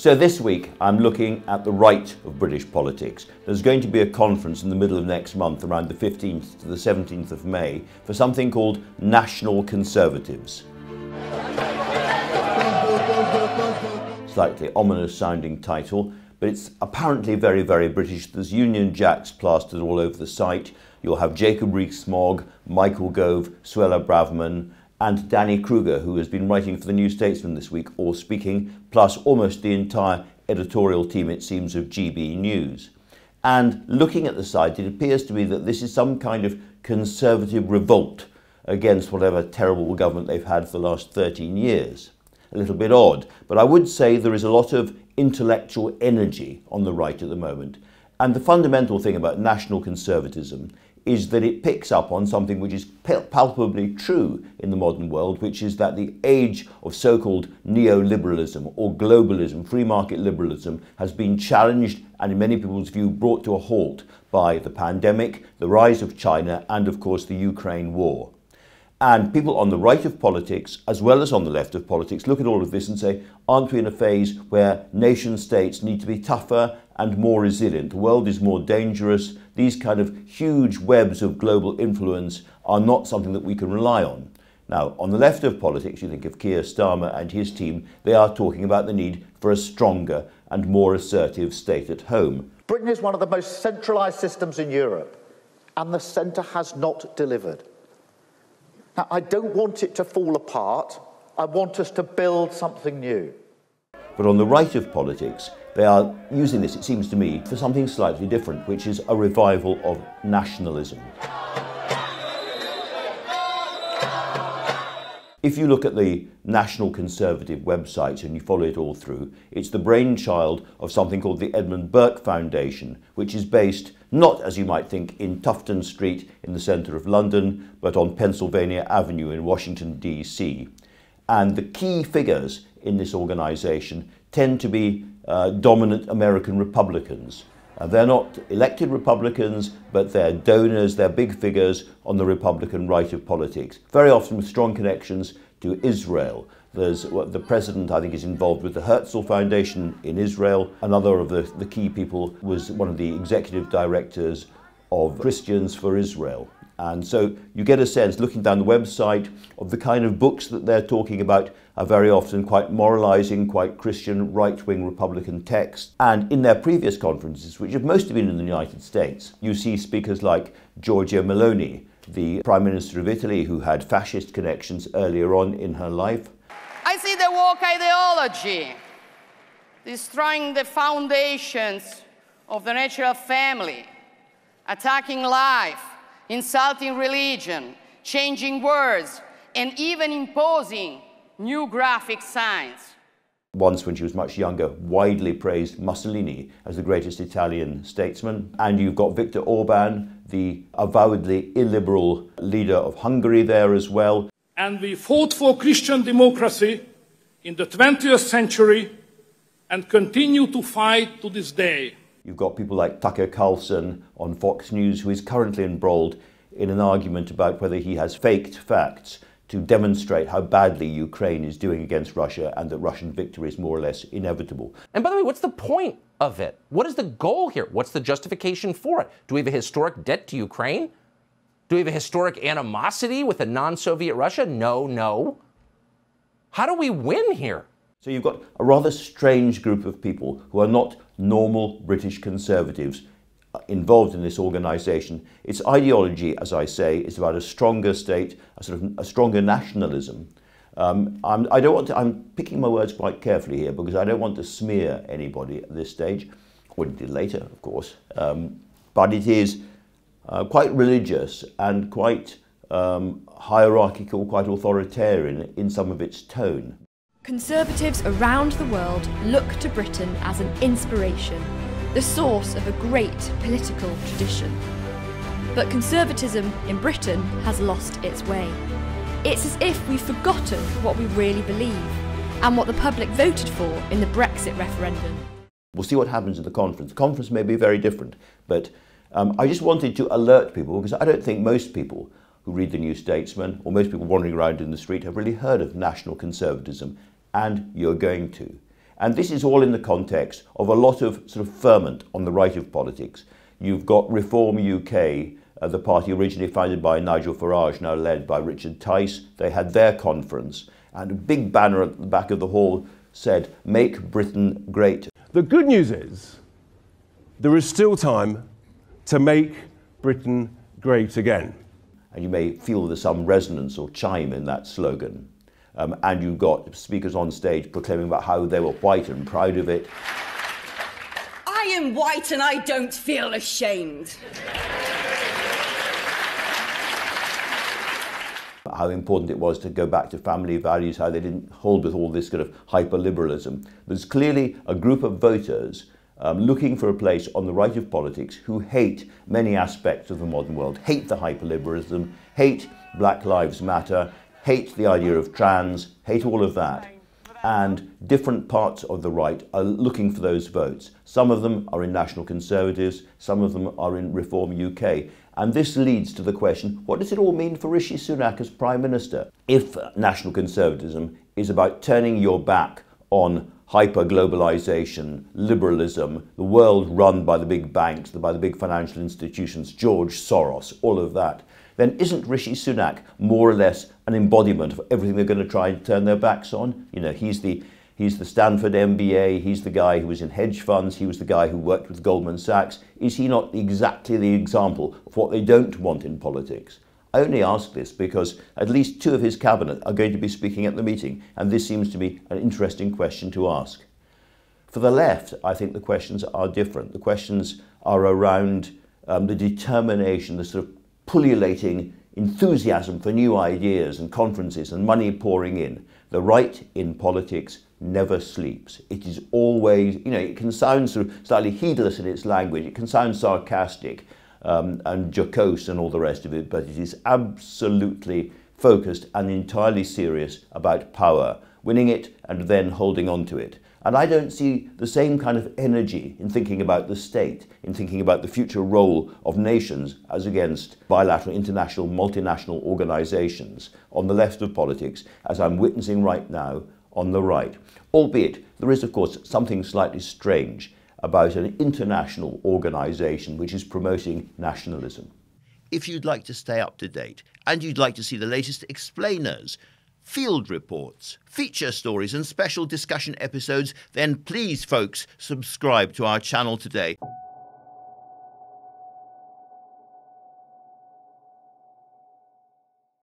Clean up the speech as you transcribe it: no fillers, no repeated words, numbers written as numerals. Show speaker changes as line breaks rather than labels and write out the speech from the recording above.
So this week I'm looking at the right of British politics. There's going to be a conference in the middle of next month, around the 15th to the 17th of May, for something called National Conservatives. Slightly ominous sounding title, but it's apparently very, very British. There's Union Jacks plastered all over the site. You'll have Jacob Rees-Mogg, Michael Gove, Suella Braverman, and Danny Kruger, who has been writing for the New Statesman this week, all speaking, plus almost the entire editorial team, it seems, of GB News. And looking at the site, it appears to me that this is some kind of conservative revolt against whatever terrible government they've had for the last 13 years. A little bit odd, but I would say there is a lot of intellectual energy on the right at the moment. And the fundamental thing about national conservatism is that it picks up on something which is palpably true in the modern world, which is that the age of so-called neoliberalism or globalism, free market liberalism, has been challenged and in many people's view brought to a halt by the pandemic, the rise of China and of course the Ukraine war. And people on the right of politics, as well as on the left of politics, look at all of this and say, aren't we in a phase where nation states need to be tougher and more resilient? The world is more dangerous. These kind of huge webs of global influence are not something that we can rely on. Now, on the left of politics, you think of Keir Starmer and his team, they are talking about the need for a stronger and more assertive state at home.
Britain is one of the most centralised systems in Europe, and the centre has not delivered. Now, I don't want it to fall apart. I want us to build something new.
But on the right of politics, they are using this, it seems to me, for something slightly different, which is a revival of nationalism. If you look at the National Conservative website and you follow it all through, it's the brainchild of something called the Edmund Burke Foundation, which is based not, as you might think, in Tufton Street in the centre of London, but on Pennsylvania Avenue in Washington, D.C. And the key figures in this organisation tend to be dominant American Republicans. They're not elected Republicans, but they're donors, they're big figures on the Republican right of politics, very often with strong connections to Israel. There's the president, I think, is involved with the Herzl Foundation in Israel. Another of the key people was one of the executive directors of Christians for Israel. And so you get a sense, looking down the website, of the kind of books that they're talking about are very often quite moralising, quite Christian, right-wing Republican texts. And in their previous conferences, which have mostly been in the United States, you see speakers like Giorgia Meloni, the Prime Minister of Italy, who had fascist connections earlier on in her life.
I see the woke ideology destroying the foundations of the natural family, attacking life, insulting religion, changing words, and even imposing new graphic signs.
Once, when she was much younger, widely praised Mussolini as the greatest Italian statesman. And you've got Viktor Orban, the avowedly illiberal leader of Hungary there as well.
And we fought for Christian democracy in the 20th century and continue to fight to this day.
You've got people like Tucker Carlson on Fox News, who is currently embroiled in an argument about whether he has faked facts to demonstrate how badly Ukraine is doing against Russia and that Russian victory is more or less inevitable.
And by the way, what's the point of it? What is the goal here? What's the justification for it? Do we have a historic debt to Ukraine? Do we have a historic animosity with a non-Soviet Russia? No, no. How do we win here?
So you've got a rather strange group of people who are not normal British Conservatives involved in this organisation. Its ideology, as I say, is about a stronger state, a stronger nationalism. I'm picking my words quite carefully here because I don't want to smear anybody at this stage, or indeed later, of course. But it is quite religious and quite hierarchical, quite authoritarian in some of its tone.
Conservatives around the world look to Britain as an inspiration, the source of a great political tradition. But conservatism in Britain has lost its way. It's as if we've forgotten what we really believe and what the public voted for in the Brexit referendum.
We'll see what happens at the conference. The conference may be very different, but I just wanted to alert people because I don't think most people who read the New Statesman or most people wandering around in the street have really heard of national conservatism, and you're going to. And this is all in the context of a lot of sort of ferment on the right of politics. You've got Reform UK, the party originally founded by Nigel Farage, now led by Richard Tice. They had their conference, and a big banner at the back of the hall said, "Make Britain Great."
The good news is there is still time to make Britain great again.
And you may feel there's some resonance or chime in that slogan. And you've got speakers on stage proclaiming about how they were white and proud of it.
I am white and I don't feel ashamed.
How important it was to go back to family values, how they didn't hold with all this kind of hyper-liberalism. There's clearly a group of voters looking for a place on the right of politics who hate many aspects of the modern world, hate the hyper-liberalism, hate Black Lives Matter, hate the idea of trans, hate all of that. And different parts of the right are looking for those votes. Some of them are in National Conservatives, some of them are in Reform UK. And this leads to the question, what does it all mean for Rishi Sunak as Prime Minister? If National Conservatism is about turning your back on hyper-globalisation, liberalism, the world run by the big banks, by the big financial institutions, George Soros, all of that, then isn't Rishi Sunak more or less an embodiment of everything they're going to try and turn their backs on? You know, he's the Stanford MBA, he's the guy who was in hedge funds, he was the guy who worked with Goldman Sachs. Is he not exactly the example of what they don't want in politics? I only ask this because at least 2 of his cabinet are going to be speaking at the meeting, and this seems to be an interesting question to ask. For the left, I think the questions are different. The questions are around the determination, the sort of pullulating enthusiasm for new ideas and conferences and money pouring in. The right in politics never sleeps. It is always, you know, it can sound sort of slightly heedless in its language, it can sound sarcastic and jocose and all the rest of it, but it is absolutely focused and entirely serious about power, winning it and then holding on to it. And I don't see the same kind of energy in thinking about the state, in thinking about the future role of nations as against bilateral, international, multinational organisations on the left of politics, as I'm witnessing right now on the right. Albeit, there is, of course, something slightly strange about an international organisation which is promoting nationalism. If you'd like to stay up to date and you'd like to see the latest explainers, field reports, feature stories and special discussion episodes, then please, folks, subscribe to our channel today.